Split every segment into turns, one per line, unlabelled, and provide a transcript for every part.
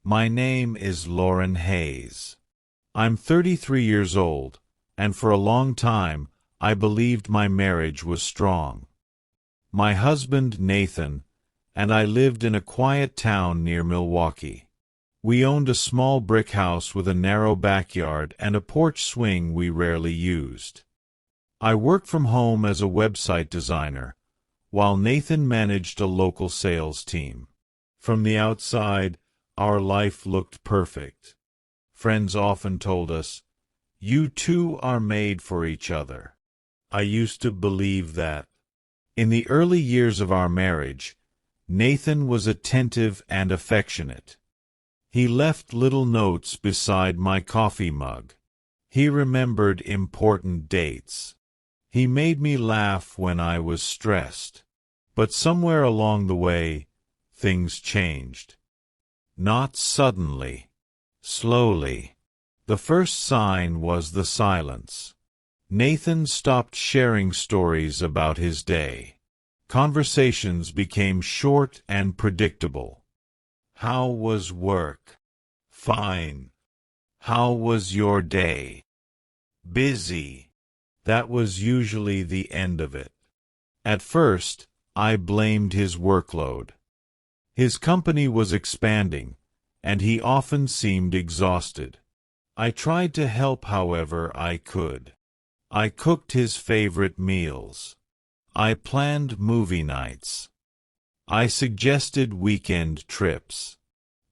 My name is Lauren Hayes. I'm 33 years old, and for a long time, I believed my marriage was strong. My husband, Nathan, and I lived in a quiet town near Milwaukee. We owned a small brick house with a narrow backyard and a porch swing we rarely used. I worked from home as a website designer, while Nathan managed a local sales team. From the outside, our life looked perfect. Friends often told us, "You two are made for each other." I used to believe that. In the early years of our marriage, Nathan was attentive and affectionate. He left little notes beside my coffee mug. He remembered important dates. He made me laugh when I was stressed. But somewhere along the way, things changed. Not suddenly. Slowly. The first sign was the silence. Nathan stopped sharing stories about his day. Conversations became short and predictable. How was work? Fine. How was your day? Busy. That was usually the end of it. At first, I blamed his workload. His company was expanding, and he often seemed exhausted. I tried to help however I could. I cooked his favorite meals. I planned movie nights. I suggested weekend trips.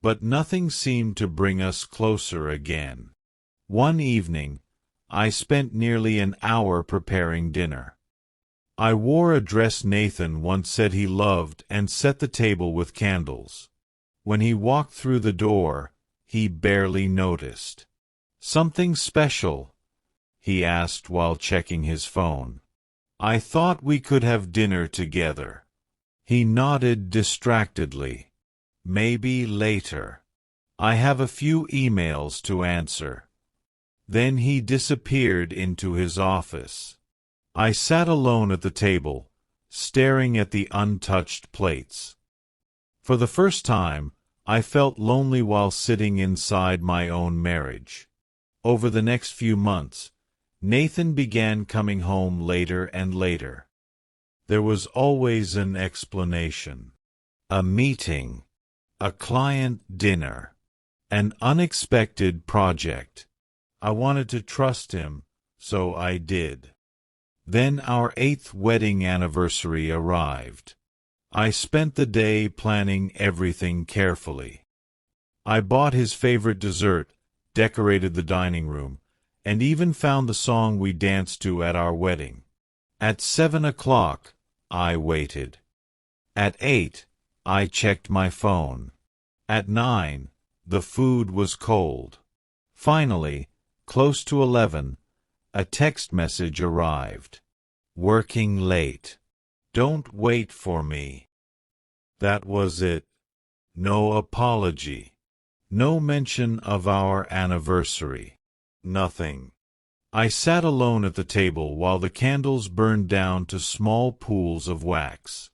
But nothing seemed to bring us closer again. One evening, I spent nearly an hour preparing dinner. I wore a dress Nathan once said he loved and set the table with candles. When he walked through the door, he barely noticed. "Something special?" he asked while checking his phone. "I thought we could have dinner together." He nodded distractedly. "Maybe later. I have a few emails to answer." Then he disappeared into his office. I sat alone at the table, staring at the untouched plates. For the first time, I felt lonely while sitting inside my own marriage. Over the next few months, Nathan began coming home later and later. There was always an explanation. A meeting. A client dinner. An unexpected project. I wanted to trust him, so I did. Then our 8th wedding anniversary arrived. I spent the day planning everything carefully. I bought his favorite dessert, decorated the dining room, and even found the song we danced to at our wedding. At 7 o'clock, I waited. At 8, I checked my phone. At 9, the food was cold. Finally, close to 11, a text message arrived. "Working late. Don't wait for me." That was it. No apology. No mention of our anniversary. Nothing. I sat alone at the table while the candles burned down to small pools of wax.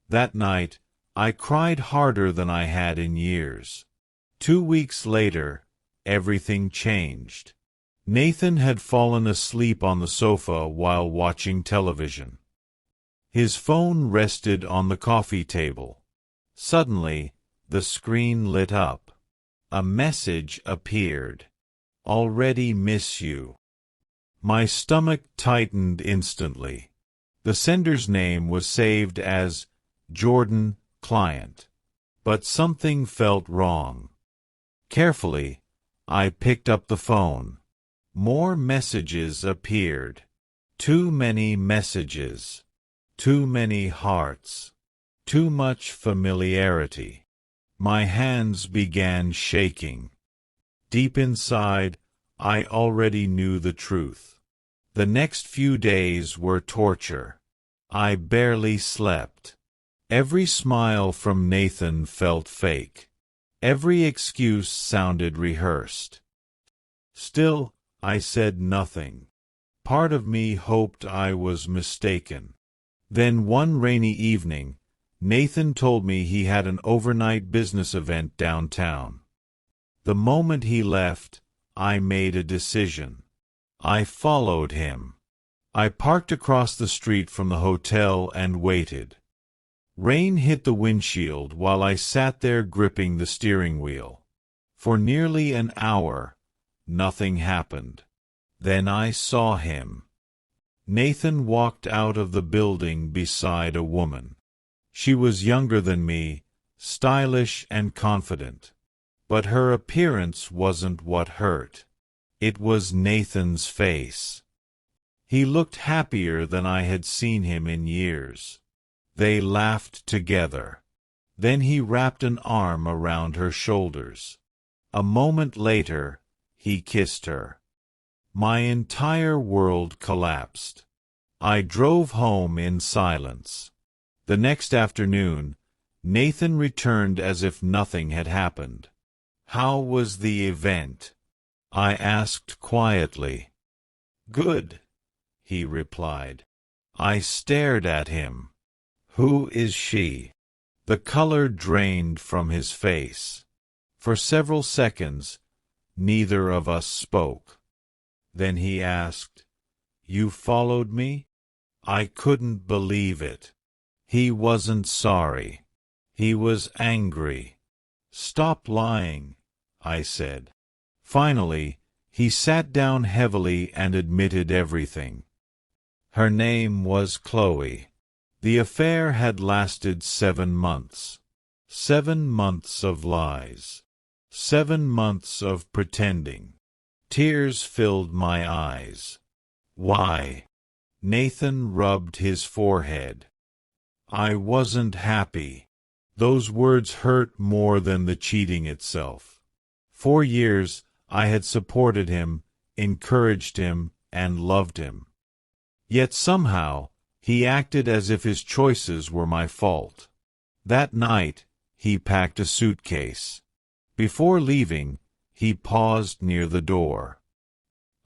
That night, I cried harder than I had in years. 2 weeks later, everything changed. Nathan had fallen asleep on the sofa while watching television. His phone rested on the coffee table. Suddenly, the screen lit up. A message appeared. "Already miss you." My stomach tightened instantly. The sender's name was saved as Jordan, client. But something felt wrong. Carefully, I picked up the phone. More messages appeared. Too many messages. Too many hearts. Too much familiarity. My hands began shaking. Deep inside, I already knew the truth. The next few days were torture. I barely slept. Every smile from Nathan felt fake. Every excuse sounded rehearsed. Still, I said nothing. Part of me hoped I was mistaken. Then one rainy evening, Nathan told me he had an overnight business event downtown. The moment he left, I made a decision. I followed him. I parked across the street from the hotel and waited. Rain hit the windshield while I sat there gripping the steering wheel. For nearly an hour, nothing happened. Then I saw him. Nathan walked out of the building beside a woman. She was younger than me, stylish and confident. But her appearance wasn't what hurt. It was Nathan's face. He looked happier than I had seen him in years. They laughed together. Then he wrapped an arm around her shoulders. A moment later, he kissed her. My entire world collapsed. I drove home in silence. The next afternoon, Nathan returned as if nothing had happened. "How was the event?" I asked quietly. "Good," he replied. I stared at him. "Who is she?" The color drained from his face. For several seconds, neither of us spoke. Then he asked, "You followed me?" I couldn't believe it. He wasn't sorry. He was angry. "Stop lying," I said. Finally, he sat down heavily and admitted everything. Her name was Chloe. The affair had lasted 7 months. 7 months of lies. 7 months of pretending. Tears filled my eyes. "Why?" Nathan rubbed his forehead. I wasn't happy. Those words hurt more than the cheating itself. For years, I had supported him, encouraged him, and loved him. Yet somehow, he acted as if his choices were my fault. That night, he packed a suitcase. Before leaving, he paused near the door.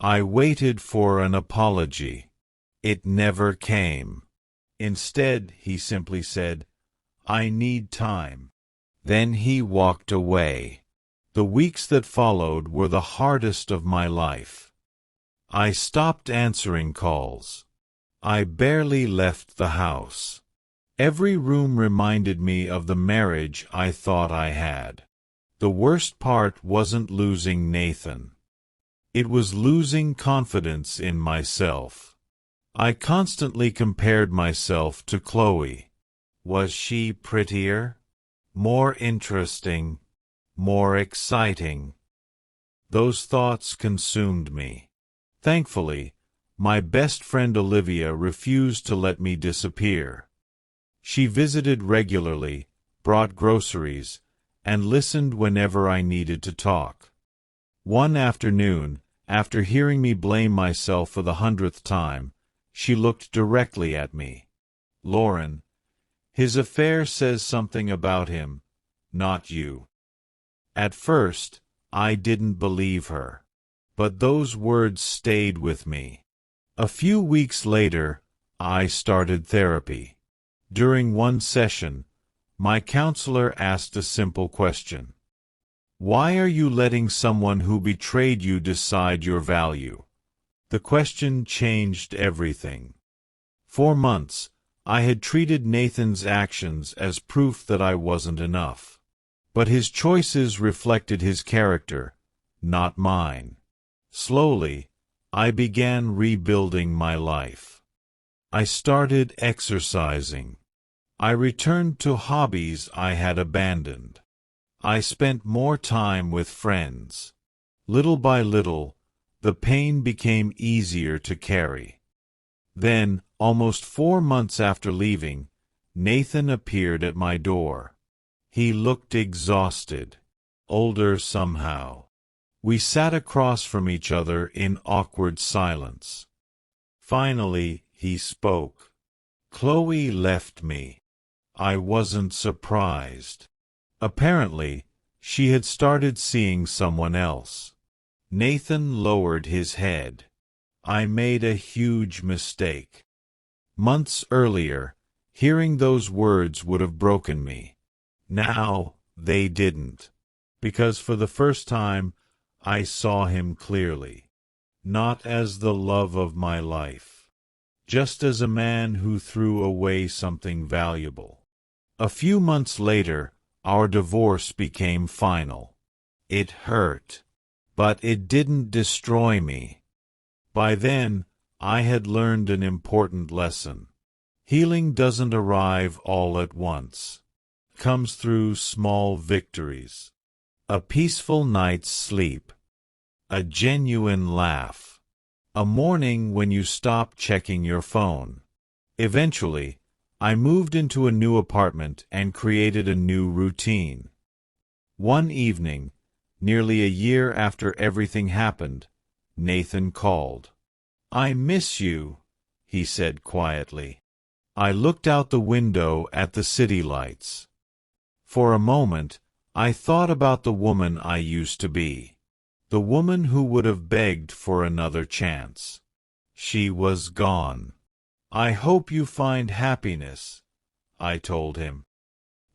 I waited for an apology. It never came. Instead, he simply said, "I need time." Then he walked away. The weeks that followed were the hardest of my life. I stopped answering calls. I barely left the house. Every room reminded me of the marriage I thought I had. The worst part wasn't losing Nathan. It was losing confidence in myself. I constantly compared myself to Chloe. Was she prettier? More interesting? More exciting? Those thoughts consumed me. Thankfully, my best friend Olivia refused to let me disappear. She visited regularly, brought groceries, and listened whenever I needed to talk. One afternoon, after hearing me blame myself for the 100th time, she looked directly at me. "Lauren, his affair says something about him, not you." At first, I didn't believe her. But those words stayed with me. A few weeks later, I started therapy. During one session, my counselor asked a simple question. "Why are you letting someone who betrayed you decide your value?" The question changed everything. For months, I had treated Nathan's actions as proof that I wasn't enough. But his choices reflected his character, not mine. Slowly, I began rebuilding my life. I started exercising. I returned to hobbies I had abandoned. I spent more time with friends. Little by little, the pain became easier to carry. Then, almost 4 months after leaving, Nathan appeared at my door. He looked exhausted, older somehow. We sat across from each other in awkward silence. Finally, he spoke. "Chloe left me." I wasn't surprised. Apparently, she had started seeing someone else. Nathan lowered his head. I made a huge mistake. Months earlier, hearing those words would have broken me. Now, they didn't. because for the first time I saw him clearly, not as the love of my life, just as a man who threw away something valuable. A few months later, our divorce became final. It hurt, but it didn't destroy me. By then, I had learned an important lesson. Healing doesn't arrive all at once. It comes through small victories. A peaceful night's sleep. A genuine laugh. A morning when you stop checking your phone. Eventually, I moved into a new apartment and created a new routine. One evening, nearly a year after everything happened, Nathan called. "I miss you," he said quietly. I looked out the window at the city lights. For a moment, I thought about the woman I used to be. The woman who would have begged for another chance. She was gone. "I hope you find happiness," I told him.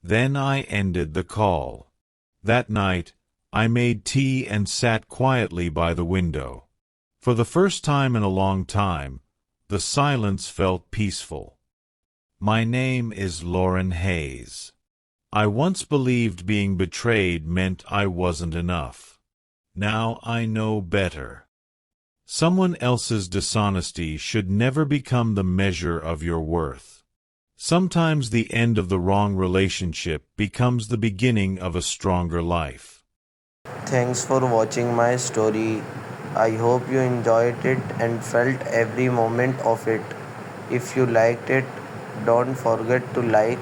Then I ended the call. That night, I made tea and sat quietly by the window. For the first time in a long time, the silence felt peaceful. My name is Lauren Hayes. I once believed being betrayed meant I wasn't enough. Now I know better. Someone else's dishonesty should never become the measure of your worth. Sometimes the end of the wrong relationship becomes the beginning of a stronger life.
Thanks for watching my story. I hope you enjoyed it and felt every moment of it. If you liked it, don't forget to like,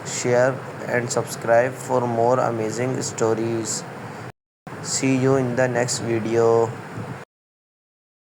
share, and subscribe for more amazing stories. See you in the next video.